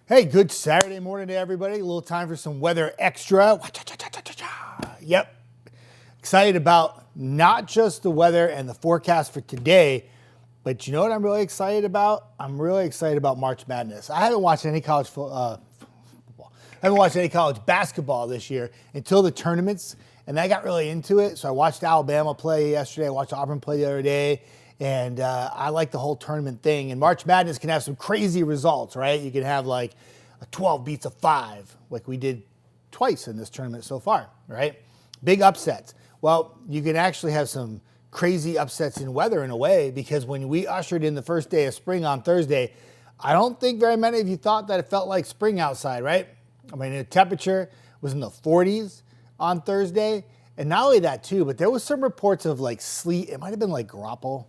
Hey, good Saturday morning to everybody. A little time for some weather extra. Yep. Excited about not just the weather and the forecast for today, but you know what I'm really excited about? I'm really excited about March Madness. I haven't watched any college football. I haven't watched any college basketball this year until the tournaments, and I got really into it. So I watched Alabama play yesterday. I watched Auburn play the other day. And I like the whole tournament thing. And March Madness can have some crazy results, right? You can have like a 12 beats a 5, like we did twice in this tournament so far, right? Big upsets. Well, you can actually have some crazy upsets in weather in a way, because when we ushered in the first day of spring on Thursday, I don't think very many of you thought that it felt like spring outside, right? I mean, the temperature was in the 40s on Thursday. And not only that too, but there was some reports of like sleet. It might have been like graupel.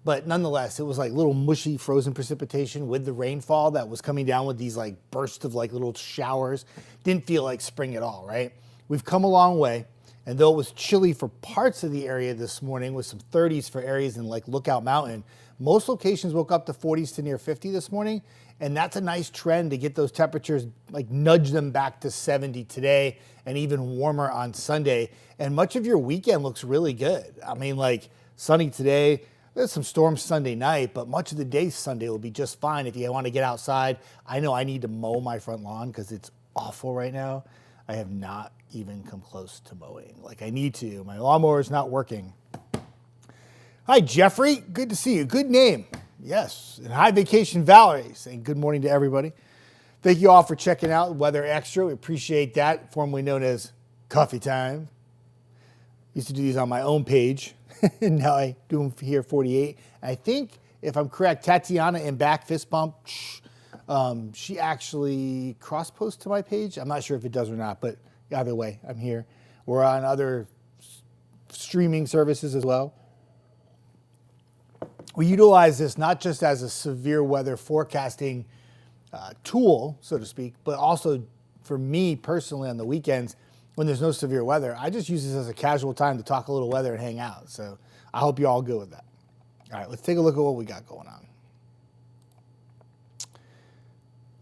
But nonetheless, it was like little mushy frozen precipitation with the rainfall that was coming down with these like bursts of like little showers. Didn't feel like spring at all, right? We've come a long way. And though it was chilly for parts of the area this morning with some 30s for areas in like Lookout Mountain, most locations woke up to 40s to near 50 this morning. And that's a nice trend to get those temperatures, like nudge them back to 70 today and even warmer on Sunday. And much of your weekend looks really good. I mean, like sunny today. There's some storms Sunday night, but much of the day Sunday will be just fine if you want to get outside. I know I need to mow my front lawn because it's awful right now. I have not even come close to mowing like I need to. My lawnmower is not working. Hi, Jeffrey. Good to see you. Good name. Yes. And hi, Vacation Valerie. Saying good morning to everybody. Thank you all for checking out Weather Extra. We appreciate that, formerly known as Coffee Time. Used to do these on my own page. And now I do them here 48. I think, if I'm correct, Tatiana in back fist bump, she actually cross-posts to my page. I'm not sure if it does or not, but either way, I'm here. We're on other streaming services as well. We utilize this not just as a severe weather forecasting tool, so to speak, but also for me personally on the weekends, when there's no severe weather, I just use this as a casual time to talk a little weather and hang out. So I hope you're all good with that. All right, let's take a look at what we got going on.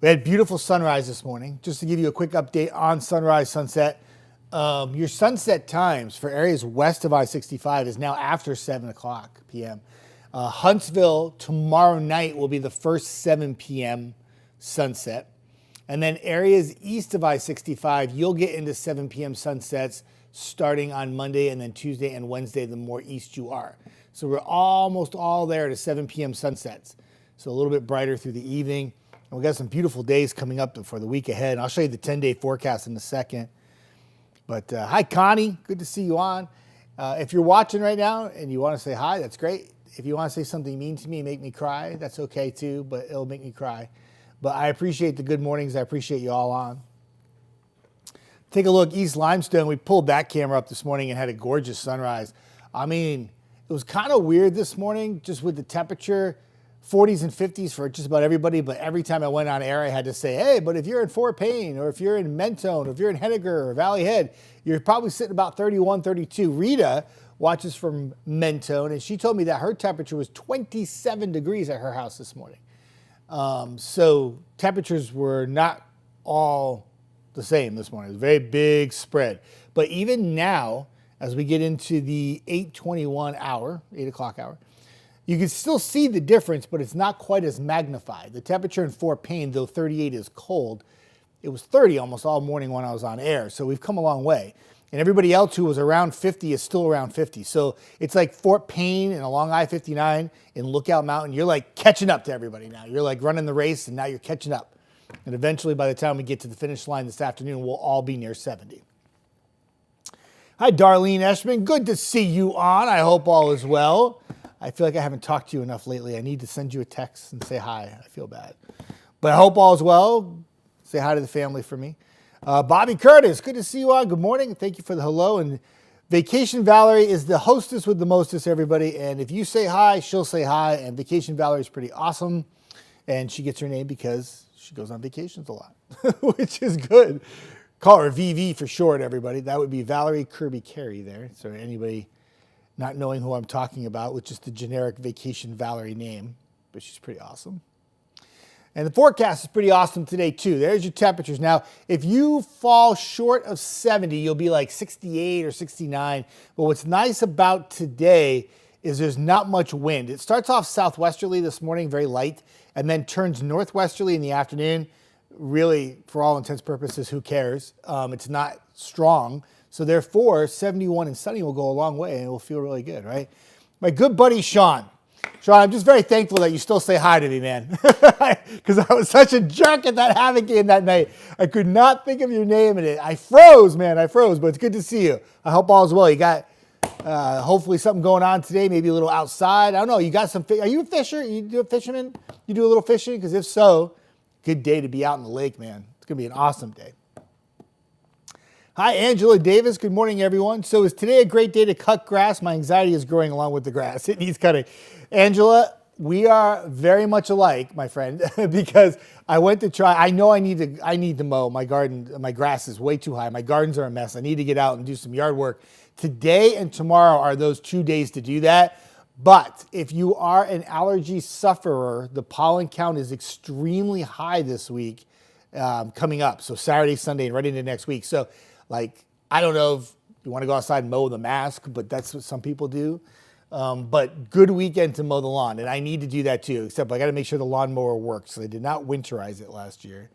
We had beautiful sunrise this morning. Just to give you a quick update on sunrise, sunset. Your sunset times for areas west of I-65 is now after 7 o'clock p.m. Huntsville tomorrow night will be the first 7 p.m. sunset. And then areas east of I-65, you'll get into 7 p.m. sunsets starting on Monday, and then Tuesday and Wednesday, the more east you are. So we're almost all there to 7 p.m. sunsets. So a little bit brighter through the evening. And we got some beautiful days coming up for the week ahead. And I'll show you the 10-day forecast in a second. But hi, Connie. Good to see you on. If you're watching right now and you want to say hi, that's great. If you want to say something mean to me, make me cry, that's okay too, but it'll make me cry. But I appreciate the good mornings. I appreciate you all on. Take a look, East Limestone. We pulled that camera up this morning and had a gorgeous sunrise. I mean, it was kind of weird this morning just with the temperature, 40s and 50s for just about everybody. But every time I went on air, I had to say, hey, but if you're in Fort Payne or if you're in Mentone, or if you're in Henniker or Valley Head, you're probably sitting about 31, 32. Rita watches from Mentone, and she told me that her temperature was 27 degrees at her house this morning. So temperatures were not all the same this morning. It was a very big spread. But even now, as we get into the 8:21 hour, 8 o'clock hour, you can still see the difference, but it's not quite as magnified. The temperature in Fort Payne, though 38 is cold, it was 30 almost all morning when I was on air. So we've come a long way. And everybody else who was around 50 is still around 50. So it's like Fort Payne and along I-59 in Lookout Mountain. You're like catching up to everybody now. You're like running the race, and now you're catching up. And eventually, by the time we get to the finish line this afternoon, we'll all be near 70. Hi, Darlene Eshman. Good to see you on. I hope all is well. I feel like I haven't talked to you enough lately. I need to send you a text and say hi. I feel bad. But I hope all is well. Say hi to the family for me. Bobby Curtis, good to see you on. Good morning. Thank you for the hello. And Vacation Valerie is the hostess with the mostest, everybody. And if you say hi, she'll say hi. And Vacation Valerie is pretty awesome. And she gets her name because she goes on vacations a lot, which is good. Call her VV for short, everybody. That would be Valerie Kirby Carey there. So anybody not knowing who I'm talking about, with just the generic Vacation Valerie name. But she's pretty awesome. And the forecast is pretty awesome today too. There's your temperatures. Now, if you fall short of 70, you'll be like 68 or 69. But what's nice about today is there's not much wind. It starts off southwesterly this morning, very light, and then turns northwesterly in the afternoon. Really, for all intents and purposes, who cares? It's not strong. So therefore, 71 and sunny will go a long way and it will feel really good, right? My good buddy, Sean. Sean, I'm just very thankful that you still say hi to me, man. Because I was such a jerk at that Havoc game that night. I could not think of your name in it. I froze, man. I froze, but it's good to see you. I hope all is well. You got hopefully something going on today, maybe a little outside. I don't know. You got some, are you a fisher? You do a fisherman? You do a little fishing? Because if so, good day to be out in the lake, man. It's going to be an awesome day. Hi, Angela Davis. Good morning, everyone. So is today a great day to cut grass? My anxiety is growing along with the grass. It needs cutting. Angela, we are very much alike, my friend, because I went to try. I know I need to mow my garden. My grass is way too high. My gardens are a mess. I need to get out and do some yard work. Today and tomorrow are those 2 days to do that. But if you are an allergy sufferer, the pollen count is extremely high this week coming up. So Saturday, Sunday, and right into next week. So like, I don't know if you want to go outside and mow with a mask, but that's what some people do. But good weekend to mow the lawn. And I need to do that too, except I got to make sure the lawnmower works. So I did not winterize it last year.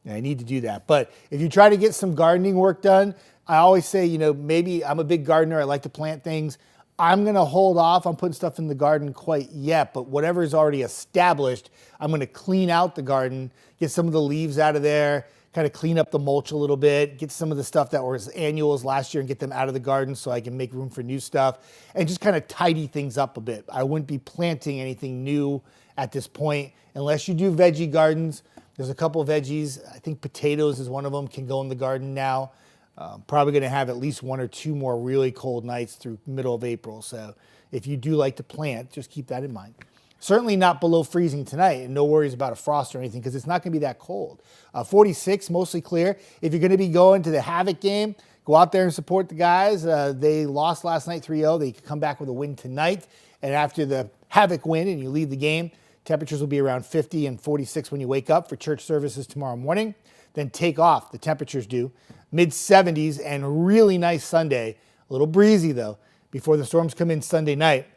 And I need to do that. But if you try to get some gardening work done, I always say, you know, maybe I'm a big gardener. I like to plant things. I'm going to hold off on putting stuff in the garden quite yet, but whatever is already established, I'm going to clean out the garden, get some of the leaves out of there, kind of clean up the mulch a little bit, get some of the stuff that was annuals last year and get them out of the garden so I can make room for new stuff and just kind of tidy things up a bit. I wouldn't be planting anything new at this point unless you do veggie gardens. There's a couple of veggies. I think potatoes is one of them, can go in the garden now. Probably going to have at least 1 or 2 more really cold nights through middle of April. So if you do like to plant, just keep that in mind. Certainly not below freezing tonight, and no worries about a frost or anything because it's not going to be that cold. 46, mostly clear. If you're going to be going to the Havoc game, go out there and support the guys. They lost last night 3-0. They could come back with a win tonight. And after the Havoc win and you leave the game, temperatures will be around 50 and 46 when you wake up for church services tomorrow morning. Then take off, the temperatures do. Mid-70s and really nice Sunday. A little breezy though, before the storms come in Sunday night.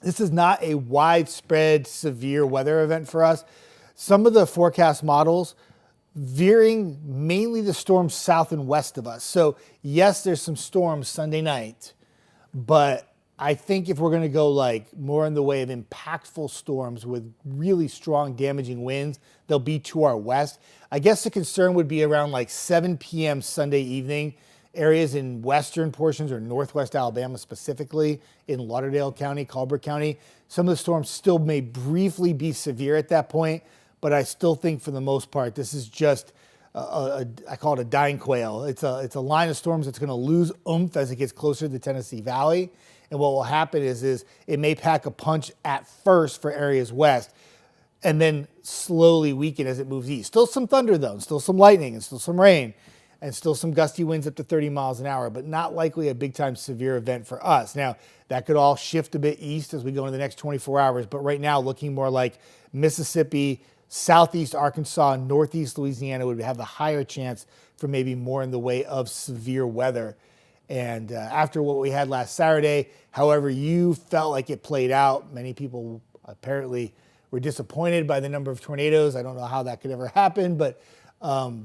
This is not a widespread severe weather event for us. Some of the forecast models veering mainly the storms south and west of us. So yes, there's some storms Sunday night, but I think if we're going to go like more in the way of impactful storms with really strong damaging winds, they'll be to our west. I guess the concern would be around like 7 p.m. Sunday evening. Areas in western portions or northwest Alabama, specifically in Lauderdale County, Colbert County, some of the storms still may briefly be severe at that point, but I still think for the most part, this is just, I call it a dying quail. It's a line of storms that's going to lose oomph as it gets closer to the Tennessee Valley. And what will happen is it may pack a punch at first for areas west and then slowly weaken as it moves east. Still some thunder though, and still some lightning and still some rain. And still some gusty winds up to 30 miles an hour, but not likely a big-time severe event for us. Now, that could all shift a bit east as we go into the next 24 hours, but right now looking more like Mississippi, southeast Arkansas, northeast Louisiana would have the higher chance for maybe more in the way of severe weather. And after what we had last Saturday, however you felt like it played out, many people apparently were disappointed by the number of tornadoes. I don't know how that could ever happen, but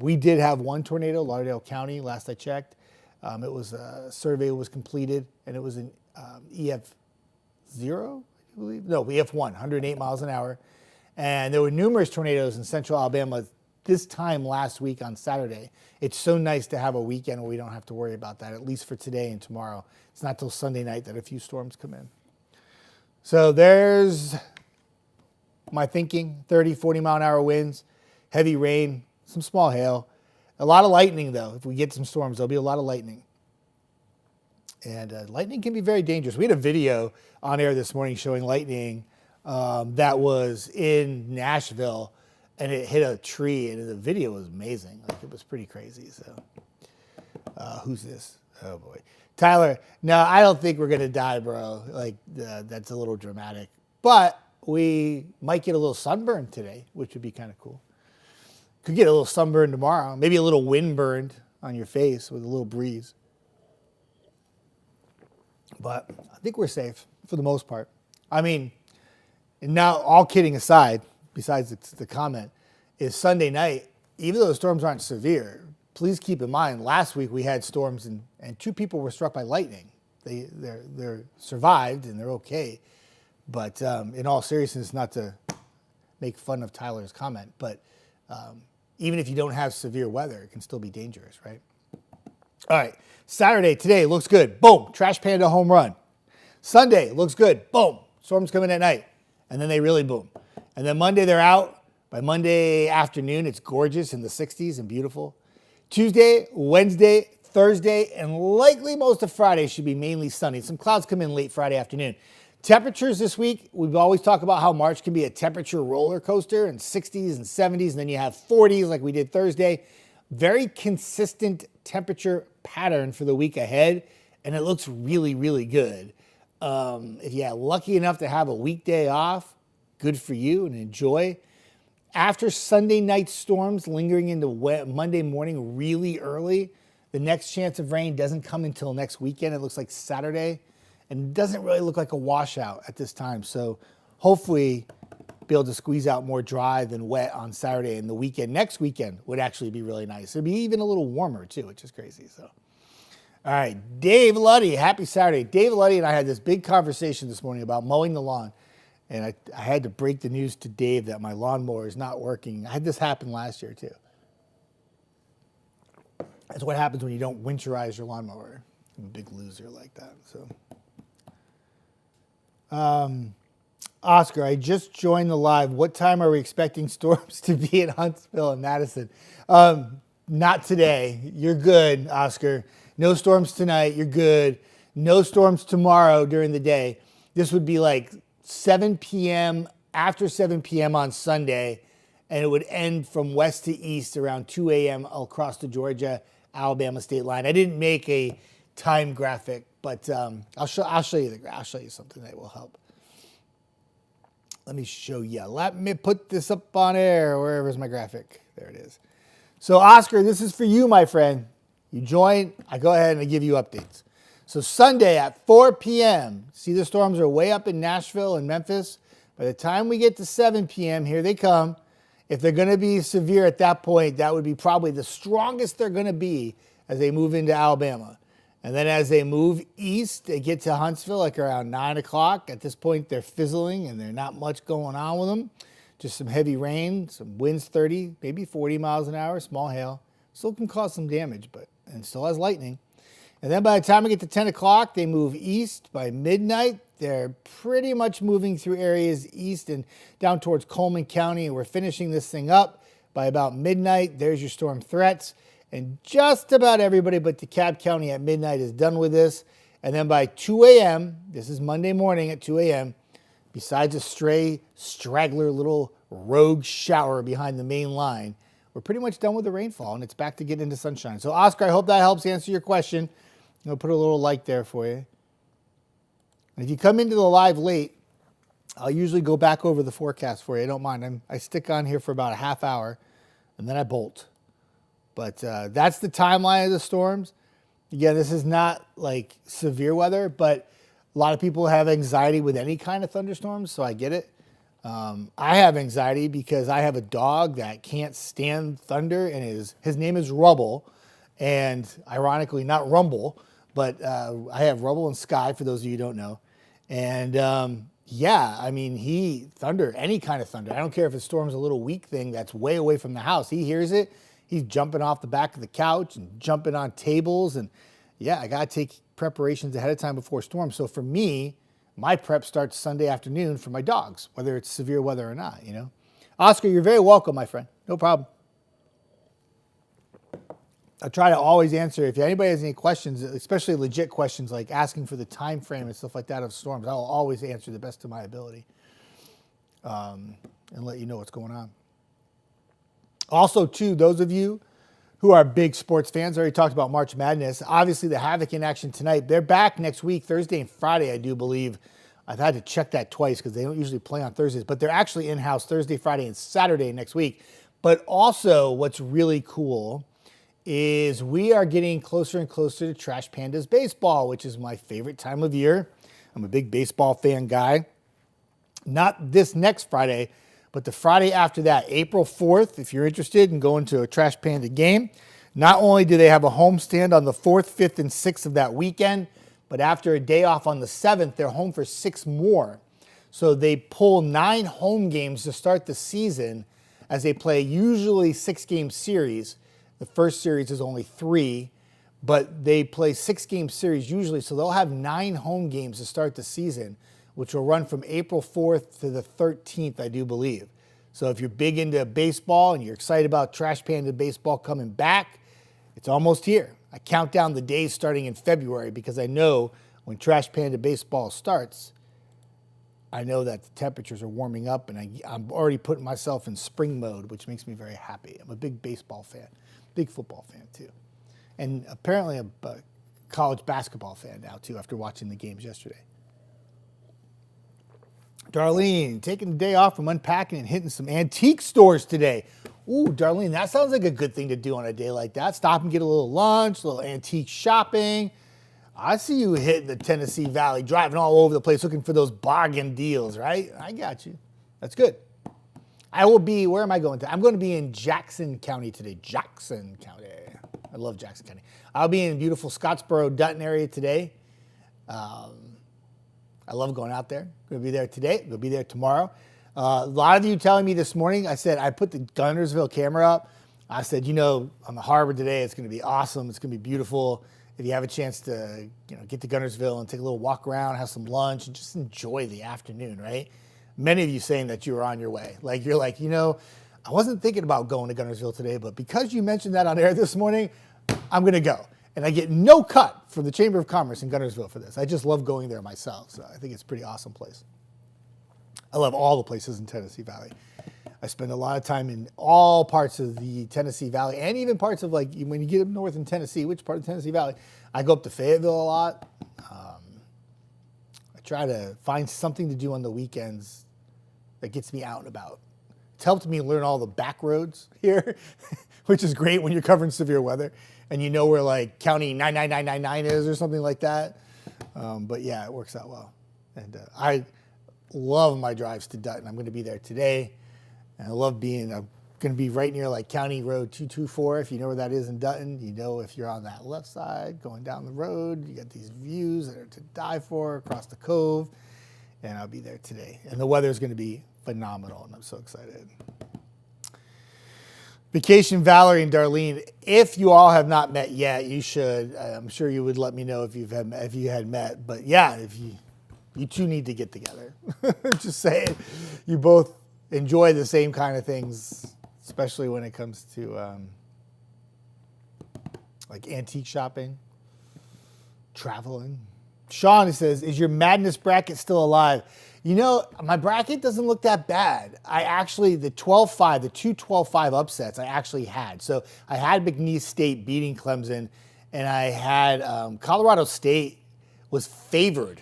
we did have one tornado, Lauderdale County, last I checked. It was a survey was completed, and it was an EF0, I believe. No, EF1, 108 miles an hour. And there were numerous tornadoes in central Alabama this time last week on Saturday. It's so nice to have a weekend where we don't have to worry about that, at least for today and tomorrow. It's not till Sunday night that a few storms come in. So there's my thinking, 30, 40 mile an hour winds, heavy rain, some small hail, a lot of lightning though. If we get some storms, there'll be a lot of lightning. And lightning can be very dangerous. We had a video on air this morning showing lightning that was in Nashville, and it hit a tree, and the video was amazing. Like, it was pretty crazy. So who's this? Oh boy. Tyler, no, I don't think we're going to die, bro. Like, that's a little dramatic. But we might get a little sunburn today, which would be kind of cool. Could get a little sunburn tomorrow, maybe a little wind burned on your face with a little breeze. But I think we're safe for the most part. I mean, and now all kidding aside, besides the comment, is Sunday night, even though the storms aren't severe, please keep in mind, last week we had storms and 2 people were struck by lightning. They're survived and they're okay. But in all seriousness, not to make fun of Tyler's comment, but even if you don't have severe weather, it can still be dangerous, right? All right, Saturday, today looks good. Boom, Trash Panda home run. Sunday looks good. Boom, storms coming at night. And then they really boom. And then Monday they're out. By Monday afternoon, it's gorgeous in the 60s and beautiful. Tuesday, Wednesday, Thursday, and likely most of Friday should be mainly sunny. Some clouds come in late Friday afternoon. Temperatures this week, we've always talked about how March can be a temperature roller coaster in 60s and 70s, and then you have 40s like we did Thursday. Very consistent temperature pattern for the week ahead, and it looks really, really good. If you're lucky enough to have a weekday off, good for you and enjoy. After Sunday night storms lingering into Monday morning really early, the next chance of rain doesn't come until next weekend. It looks like Saturday. And it doesn't really look like a washout at this time. So hopefully be able to squeeze out more dry than wet on Saturday, and the weekend, next weekend, would actually be really nice. It'd be even a little warmer too, which is crazy. So, all right, Dave Luddy, happy Saturday. Dave Luddy and I had this big conversation this morning about mowing the lawn. And I had to break the news to Dave that my lawnmower is not working. I had this happen last year too. That's what happens when you don't winterize your lawnmower. I'm a big loser like that, so. Oscar, I just joined the live. What time are we expecting storms to be in Huntsville and Madison? Not today. You're good, Oscar. No storms tonight. You're good. No storms tomorrow during the day. This would be like 7 p.m., after 7 p.m. on Sunday, and it would end from west to east around 2 a.m. across the Georgia-Alabama state line. I didn't make a time graphic, but I'll show you I'll show you something that will help. Let me show you. Let me put this up on air. Wherever's my graphic? There it is. So Oscar, this is for you, my friend. You join, I go ahead and I give you updates. So Sunday at 4 p.m., see the storms are way up in Nashville and Memphis. By the time we get to 7 p.m., here they come. If they're going to be severe at that point, that would be probably the strongest they're going to be as they move into Alabama. And then as they move east, they get to Huntsville like around 9 o'clock. At this point, they're fizzling and there's not much going on with them. Just some heavy rain, some winds 30, maybe 40 miles an hour, small hail. Still can cause some damage, and still has lightning. And then by the time we get to 10 o'clock, they move east. By midnight, they're pretty much moving through areas east and down towards Coleman County. And we're finishing this thing up by about midnight. There's your storm threats. And just about everybody but DeKalb County at midnight is done with this. And then by 2 a.m., this is Monday morning at 2 a.m., besides a stray, straggler little rogue shower behind the main line, we're pretty much done with the rainfall, and it's back to getting into sunshine. So, Oscar, I hope that helps answer your question. I'll put a little like there for you. And if you come into the live late, I'll usually go back over the forecast for you. I don't mind. I stick on here for about a half hour, and then I bolt. But that's the timeline of the storms. Again, this is not like severe weather, but a lot of people have anxiety with any kind of thunderstorms, so I get it. I have anxiety because I have a dog that can't stand thunder, and his name is Rubble, and ironically not Rumble, but I have Rubble and Sky, for those of you who don't know. And yeah, I mean, thunder, any kind of thunder. I don't care if it storms a little weak thing that's way away from the house. He hears it. He's jumping off the back of the couch and jumping on tables. And yeah, I got to take preparations ahead of time before storms. So for me, my prep starts Sunday afternoon for my dogs, whether it's severe weather or not, you know. Oscar, you're very welcome, my friend. No problem. I try to always answer. If anybody has any questions, especially legit questions like asking for the time frame and stuff like that of storms, I'll always answer the best of my ability and let you know what's going on. Also, too, those of you who are big sports fans, I already talked about March Madness. Obviously, the Havoc in action tonight. They're back next week, Thursday and Friday, I do believe. I've had to check that twice because they don't usually play on Thursdays, but they're actually in-house Thursday, Friday, and Saturday next week. But also what's really cool is we are getting closer and closer to Trash Pandas baseball, which is my favorite time of year. I'm a big baseball fan guy. Not this next Friday, but the Friday after that, April 4th, if you're interested in going to a Trash Panda game. Not only do they have a homestand on the 4th, 5th, and 6th of that weekend, but after a day off on the 7th, they're home for 6 more. So they pull 9 home games to start the season as they play usually 6-game series. The first series is only 3, but they play 6-game series usually. So they'll have 9 home games to start the season, which will run from April 4th to the 13th, I do believe. So if you're big into baseball and you're excited about Trash Panda baseball coming back, it's almost here. I count down the days starting in February because I know when Trash Panda baseball starts, I know that the temperatures are warming up and I'm already putting myself in spring mode, which makes me very happy. I'm a big baseball fan, big football fan too. And apparently a college basketball fan now too after watching the games yesterday. Darlene, taking the day off from unpacking and hitting some antique stores today. Ooh, Darlene, that sounds like a good thing to do on a day like that. Stop and get a little lunch, a little antique shopping. I see you hitting the Tennessee Valley, driving all over the place looking for those bargain deals, right? I got you. That's good. I will be, where am I going to? I'm going to be in Jackson County today. Jackson County. I love Jackson County. I'll be in beautiful Scottsboro, Dutton area today. I love going out there. Going to be there today. Going to be there tomorrow. A lot of you telling me this morning, I said, I put the Guntersville camera up. I said, on the harbor today, it's going to be awesome. It's going to be beautiful. If you have a chance to, get to Guntersville and take a little walk around, have some lunch, and just enjoy the afternoon, right? Many of you saying that you were on your way. Like, you're like, I wasn't thinking about going to Guntersville today, but because you mentioned that on air this morning, I'm going to go. And I get no cut from the Chamber of Commerce in Guntersville for this. I just love going there myself. So I think it's a pretty awesome place. I love all the places in Tennessee Valley. I spend a lot of time in all parts of the Tennessee Valley and even parts of when you get up north in Tennessee, which part of Tennessee Valley? I go up to Fayetteville a lot. I try to find something to do on the weekends that gets me out and about. It's helped me learn all the back roads here, which is great when you're covering severe weather and you know where county 99999 is or something like that. But yeah, it works out well. And I love my drives to Dutton. I'm going to be there today. And I love I'm going to be right near County Road 224. If you know where that is in Dutton, if you're on that left side going down the road, you got these views that are to die for across the cove. And I'll be there today. And the weather is going to be phenomenal, and I'm so excited. Vacation Valerie and Darlene, if you all have not met yet, you should. I'm sure you would let me know if you had met. But yeah, if you two need to get together. Just saying, you both enjoy the same kind of things, especially when it comes to antique shopping, traveling. Sean, he says, is your Madness bracket still alive? My bracket doesn't look that bad. I actually, the 12-5, the two 12-5 upsets I actually had. So I had McNeese State beating Clemson, and I had Colorado State was favored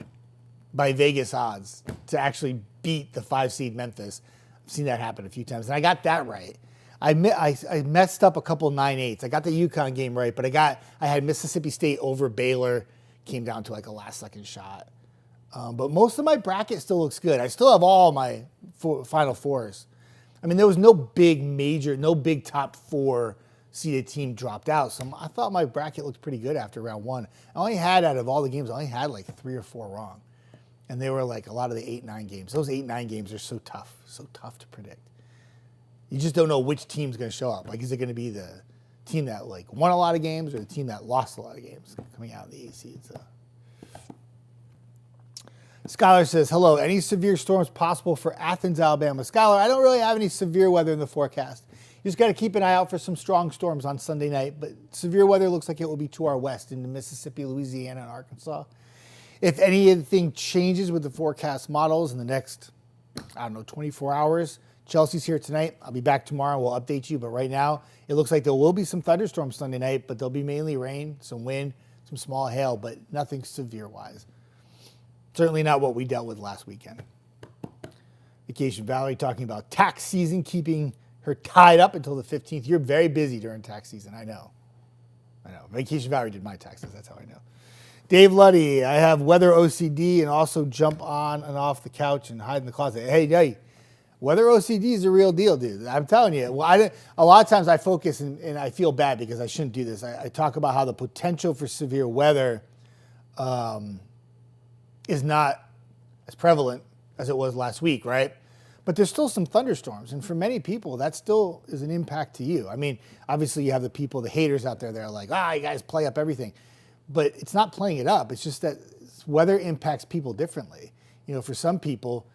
by Vegas odds to actually beat the 5-seed Memphis. I've seen that happen a few times, and I got that right. I messed up a couple 9-8s. I got the UConn game right, but I had Mississippi State over Baylor. Came down to a last-second shot. But most of my bracket still looks good. I still have all my Final Fours. I mean, there was no big top 4 seeded team dropped out. So I thought my bracket looked pretty good after round 1. I only had, out of all the games, 3 or 4 wrong. And they were a lot of the 8-9 games. Those 8-9 games are so tough to predict. You just don't know which team's going to show up. Is it going to be the team that won a lot of games or the team that lost a lot of games coming out of the AC? So. Skylar says, hello, any severe storms possible for Athens, Alabama? Skylar, I don't really have any severe weather in the forecast. You just got to keep an eye out for some strong storms on Sunday night, but severe weather looks like it will be to our west into Mississippi, Louisiana, and Arkansas. If anything changes with the forecast models in the next, 24 hours, Chelsea's here tonight. I'll be back tomorrow. We'll update you, but right now it looks like there will be some thunderstorms Sunday night, but there'll be mainly rain, some wind, some small hail, but nothing severe-wise. Certainly not what we dealt with last weekend. Vacation Valerie talking about tax season, keeping her tied up until the 15th. You're very busy during tax season, I know. Vacation Valerie did my taxes, that's how I know. Dave Luddy, I have weather OCD and also jump on and off the couch and hide in the closet. Hey, weather OCD is a real deal, dude. I'm telling you. Well, a lot of times I focus and I feel bad because I shouldn't do this. I talk about how the potential for severe weather is not as prevalent as it was last week, right? But there's still some thunderstorms. And for many people, that still is an impact to you. I mean, obviously you have the people, the haters out there that are like, you guys play up everything. But it's not playing it up. It's just that weather impacts people differently. For some people,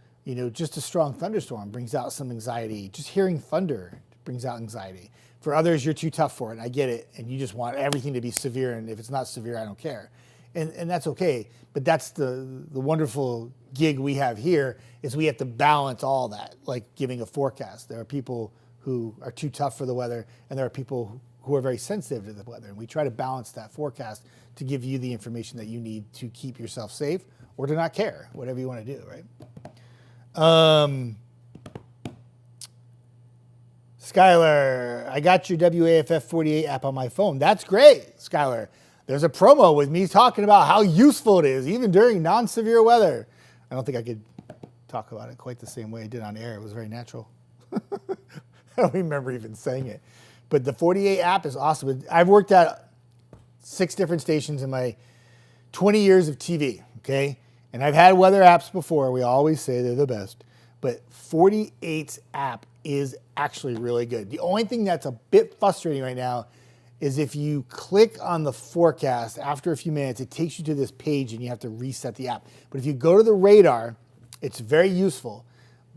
just a strong thunderstorm brings out some anxiety. Just hearing thunder brings out anxiety. For others, you're too tough for it. I get it. And you just want everything to be severe. And if it's not severe, I don't care. And that's okay. But that's the wonderful gig we have here is we have to balance all that, like giving a forecast. There are people who are too tough for the weather, and there are people who are very sensitive to the weather. And we try to balance that forecast to give you the information that you need to keep yourself safe or to not care, whatever you want to do, right? Skylar, I got your WAFF 48 app on my phone. That's great, Skylar. There's a promo with me talking about how useful it is, even during non-severe weather. I don't think I could talk about it quite the same way I did on air. It was very natural. I don't remember even saying it. But the 48 app is awesome. I've worked at 6 different stations in my 20 years of TV, okay? And I've had weather apps before. We always say they're the best. But 48's app is actually really good. The only thing that's a bit frustrating right now is if you click on the forecast, after a few minutes, it takes you to this page and you have to reset the app. But if you go to the radar, it's very useful.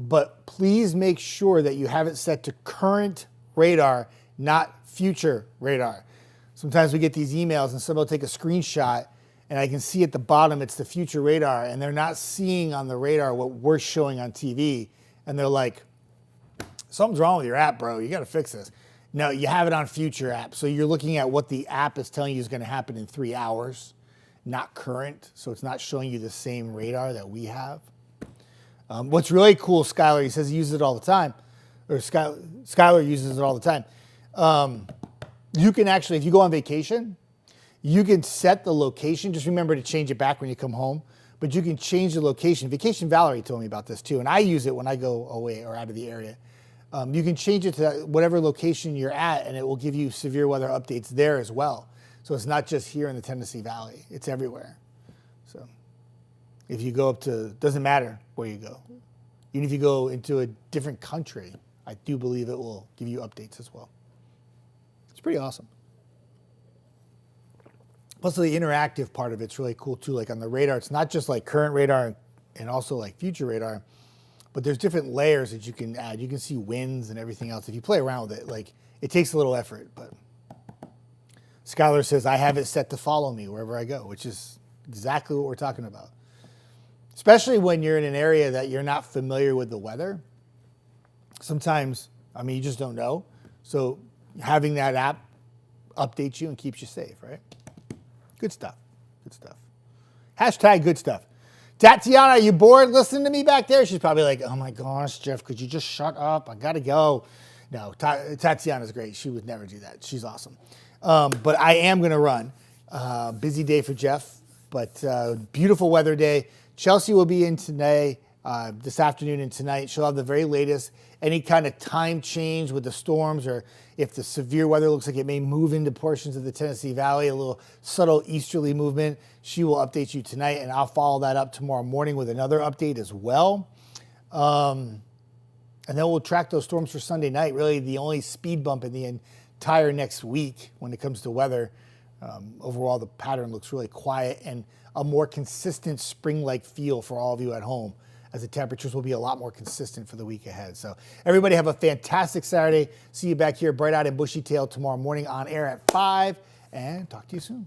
But please make sure that you have it set to current radar, not future radar. Sometimes we get these emails and somebody will take a screenshot and I can see at the bottom it's the future radar and they're not seeing on the radar what we're showing on TV. And they're like, something's wrong with your app, bro. You got to fix this. No, you have it on future app. So you're looking at what the app is telling you is going to happen in 3 hours, not current. So it's not showing you the same radar that we have. What's really cool, Skylar, he says he uses it all the time, or Skylar uses it all the time. You can actually, if you go on vacation, you can set the location. Just remember to change it back when you come home. But you can change the location. Vacation Valerie told me about this too, and I use it when I go away or out of the area. You can change it to whatever location you're at, and it will give you severe weather updates there as well. So it's not just here in the Tennessee Valley. It's everywhere. So if you go up to, doesn't matter where you go. Even if you go into a different country, I do believe it will give you updates as well. It's pretty awesome. Plus the interactive part of it's really cool too. Like on the radar, it's not just like current radar and also like future radar, but there's different layers that you can add. You can see winds and everything else. If you play around with it, like it takes a little effort, but Skylar says, I have it set to follow me wherever I go, which is exactly what we're talking about. Especially when you're in an area that you're not familiar with the weather. Sometimes, you just don't know. So having that app updates you and keeps you safe, right? Good stuff. Good stuff. Hashtag good stuff. Tatiana, are you bored listening to me back there? She's probably like, oh my gosh, Jeff, could you just shut up? I got to go. No, Tatiana's great. She would never do that. She's awesome. But I am going to run. Busy day for Jeff, but beautiful weather day. Chelsea will be in today, this afternoon and tonight. She'll have the very latest. Any kind of time change with the storms, or if the severe weather looks like it may move into portions of the Tennessee Valley, a little subtle easterly movement, she will update you tonight, and I'll follow that up tomorrow morning with another update as well. And then we'll track those storms for Sunday night. Really the only speed bump in the entire next week when it comes to weather. Overall, the pattern looks really quiet and a more consistent spring-like feel for all of you at home, as the temperatures will be a lot more consistent for the week ahead. So everybody have a fantastic Saturday. See you back here bright-eyed and bushy-tailed tomorrow morning on air at 5, and talk to you soon.